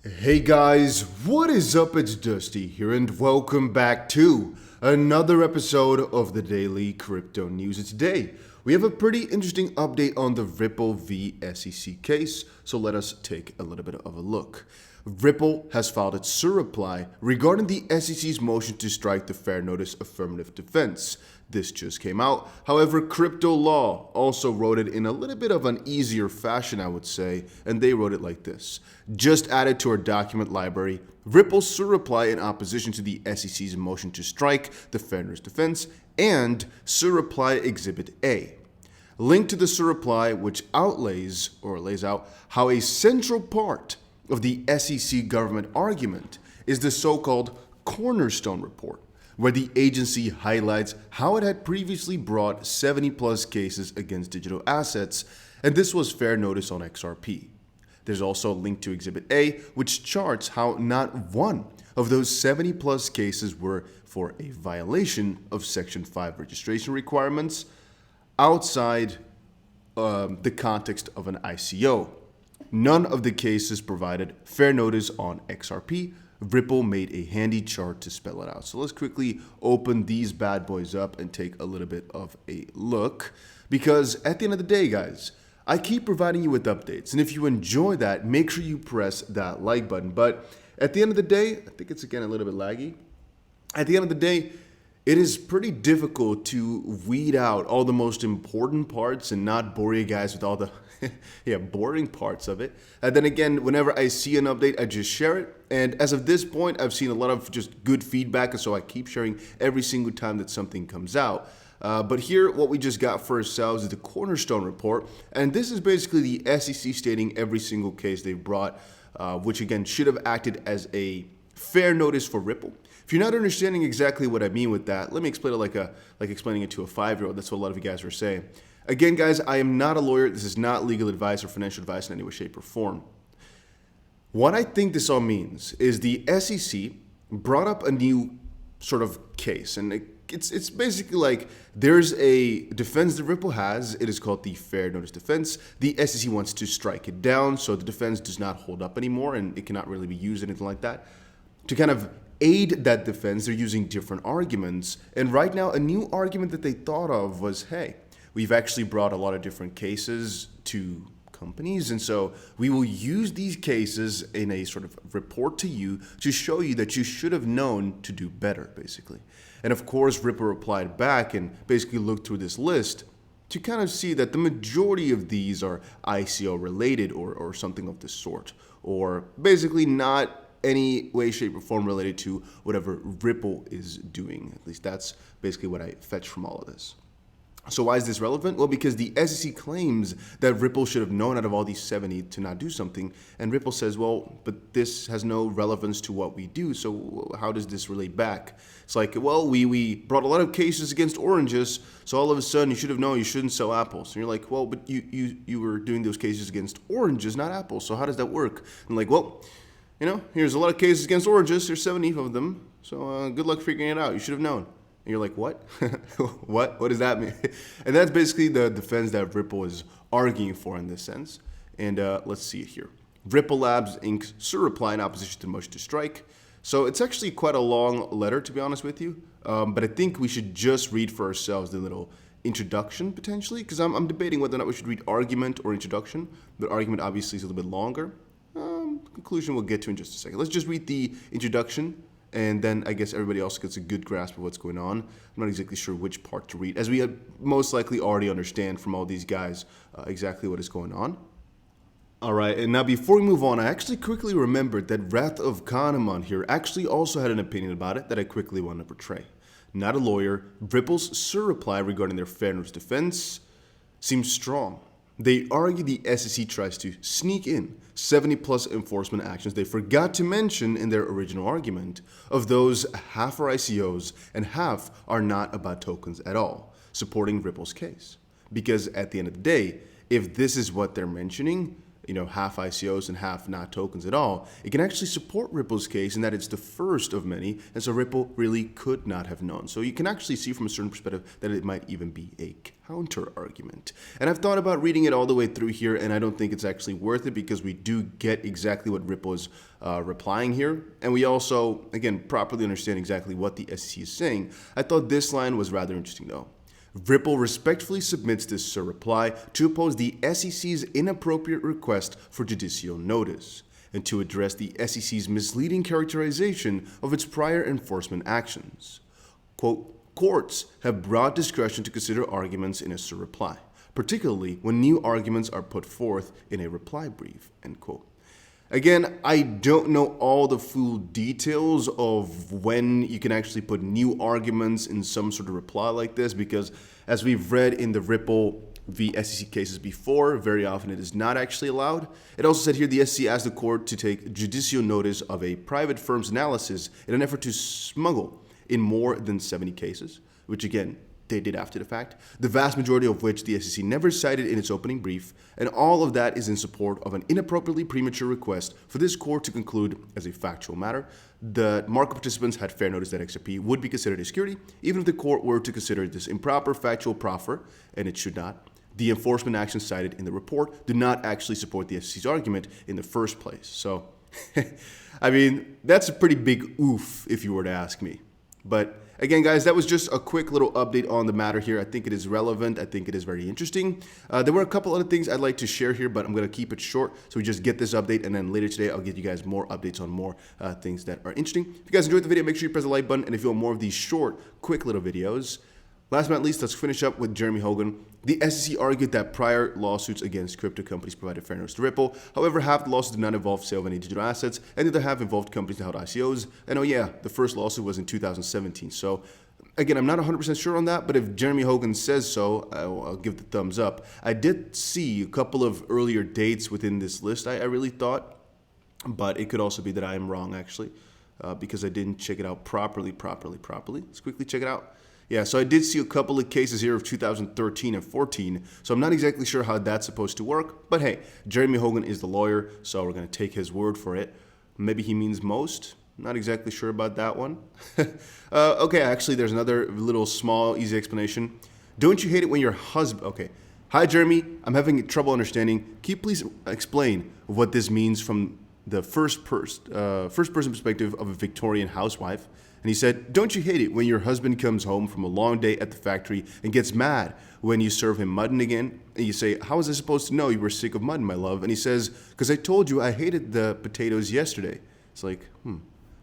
Hey guys, what is up? It's Dusty here, and welcome back to another episode of the Daily Crypto News. And today, we have a pretty interesting update on the Ripple v SEC case, so let us take a little bit of a look. Ripple has filed its surreply regarding the SEC's motion to strike the fair notice affirmative defense. This just came out. However, Crypto Law also wrote it in a little bit of an easier fashion, I would say, and they wrote it like this. Just added to our document library, Ripple's surreply in opposition to the SEC's motion to strike the fair notice defense and surreply Exhibit A. Link to the surreply, which lays out how a central part of the SEC government argument is the so-called cornerstone report, where the agency highlights how it had previously brought 70 plus cases against digital assets, and this was fair notice on XRP. There's also a link to Exhibit A, which charts how not one of those 70 plus cases were for a violation of Section 5 registration requirements outside the context of an ICO. None of the cases provided fair notice on XRP. Ripple made a handy chart to spell it out. So let's quickly open these bad boys up and take a little bit of a look. Because at the end of the day, guys, I keep providing you with updates. And if you enjoy that, make sure you press that like button. But at the end of the day, I think it's again a little bit laggy. At the end of the day, it is pretty difficult to weed out all the most important parts and not bore you guys with all the boring parts of it. And then again, whenever I see an update, I just share it. And as of this point, I've seen a lot of just good feedback, and so I keep sharing every single time that something comes out. But here, what we just got for ourselves is the Cornerstone report. And this is basically the SEC stating every single case they've brought, which again should have acted as a fair notice for Ripple. If you're not understanding exactly what I mean with that, let me explain it like explaining it to a 5-year-old. That's what a lot of you guys are saying. Again, guys, I am not a lawyer. This is not legal advice or financial advice in any way, shape, or form. What I think this all means is the SEC brought up a new sort of case, and it's basically like there's a defense that Ripple has. It is called the fair notice defense. The SEC wants to strike it down, so the defense does not hold up anymore, and it cannot really be used, anything like that. To kind of aid that defense, they're using different arguments. And right now, a new argument that they thought of was, hey, we've actually brought a lot of different cases to companies, and so we will use these cases in a sort of report to you to show you that you should have known to do better, basically. And of course, Ripple replied back and basically looked through this list to kind of see that the majority of these are ICO related or something of this sort, or basically not any way, shape, or form related to whatever Ripple is doing. At least that's basically what I fetch from all of this. So why is this relevant? Well, because the SEC claims that Ripple should have known out of all these 70 to not do something. And Ripple says, well, but this has no relevance to what we do. So how does this relate back? It's like, well, we brought a lot of cases against oranges. So all of a sudden you should have known you shouldn't sell apples. And you're like, well, but you were doing those cases against oranges, not apples. So how does that work? And like, well, here's a lot of cases against oranges. There's 70 of them. So good luck figuring it out. You should have known. And you're like, what? What does that mean? And that's basically the defense that Ripple is arguing for in this sense. And let's see it here. Ripple Labs Inc.'s surreply in opposition to the motion to strike. So it's actually quite a long letter, to be honest with you. But I think we should just read for ourselves the little introduction, potentially, because I'm debating whether or not we should read argument or introduction. But argument obviously is a little bit longer. Conclusion we'll get to in just a second. Let's just read the introduction, and then I guess everybody else gets a good grasp of what's going on. I'm not exactly sure which part to read, as we most likely already understand from all these guys exactly what is going on. All right, and now before we move on, I actually quickly remembered that Wrath of Kahneman here actually also had an opinion about it that I quickly want to portray. Not a lawyer, Ripple's surreply regarding their fair notice defense seems strong. They argue the SEC tries to sneak in 70 plus enforcement actions they forgot to mention in their original argument. Of those, half are ICOs and half are not about tokens at all, supporting Ripple's case. Because at the end of the day, if this is what they're mentioning, half ICOs and half not tokens at all, it can actually support Ripple's case in that it's the first of many, and so Ripple really could not have known. So you can actually see from a certain perspective that it might even be a counter argument. And I've thought about reading it all the way through here, and I don't think it's actually worth it because we do get exactly what Ripple is replying here, and we also, again, properly understand exactly what the SEC is saying. I thought this line was rather interesting though. Ripple respectfully submits this reply to oppose the SEC's inappropriate request for judicial notice and to address the SEC's misleading characterization of its prior enforcement actions. Quote, courts have broad discretion to consider arguments in a reply, particularly when new arguments are put forth in a reply brief, end quote. Again, I don't know all the full details of when you can actually put new arguments in some sort of reply like this, because as we've read in the Ripple v. SEC cases before, very often it is not actually allowed. It also said here the SEC asked the court to take judicial notice of a private firm's analysis in an effort to smuggle in more than 70 cases, which again, they did after the fact, the vast majority of which the SEC never cited in its opening brief, and all of that is in support of an inappropriately premature request for this court to conclude as a factual matter that market participants had fair notice that XRP would be considered a security, even if the court were to consider this improper factual proffer, and it should not. The enforcement actions cited in the report do not actually support the SEC's argument in the first place. So, I mean, that's a pretty big oof if you were to ask me. But again, guys, that was just a quick little update on the matter here. I think it is relevant. I think it is very interesting. There were a couple other things I'd like to share here, but I'm going to keep it short so we just get this update, and then later today I'll give you guys more updates on more things that are interesting. If you guys enjoyed the video, make sure you press the like button, and if you want more of these short, quick little videos. Last but not least, let's finish up with Jeremy Hogan. The SEC argued that prior lawsuits against crypto companies provided fair notice to Ripple. However, half the lawsuits did not involve sale of any digital assets, and the other half involved companies that held ICOs. And oh yeah, the first lawsuit was in 2017. So again, I'm not 100% sure on that, but if Jeremy Hogan says so, I'll give the thumbs up. I did see a couple of earlier dates within this list, I really thought, but it could also be that I am wrong actually, because I didn't check it out properly. Let's quickly check it out. Yeah, so I did see a couple of cases here of 2013 and 14, so I'm not exactly sure how that's supposed to work, but hey, Jeremy Hogan is the lawyer, so we're going to take his word for it. Maybe he means most. Not exactly sure about that one. Okay, actually, there's another little small, easy explanation. Don't you hate it when your husband... Okay. Hi, Jeremy. I'm having trouble understanding. Can you please explain what this means from the first-person perspective of a Victorian housewife? And he said, don't you hate it when your husband comes home from a long day at the factory and gets mad when you serve him mutton again? And you say, how was I supposed to know you were sick of mutton, my love? And he says, because I told you I hated the potatoes yesterday. It's like,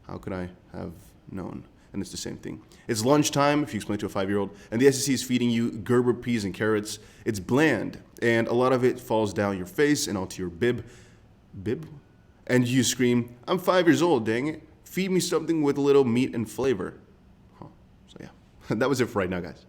how could I have known? And it's the same thing. It's lunchtime, if you explain to a 5-year-old, and the SEC is feeding you Gerber peas and carrots. It's bland, and a lot of it falls down your face and onto your bib. Bib? And you scream, I'm 5 years old, dang it. Feed me something with a little meat and flavor. So yeah, that was it for right now, guys.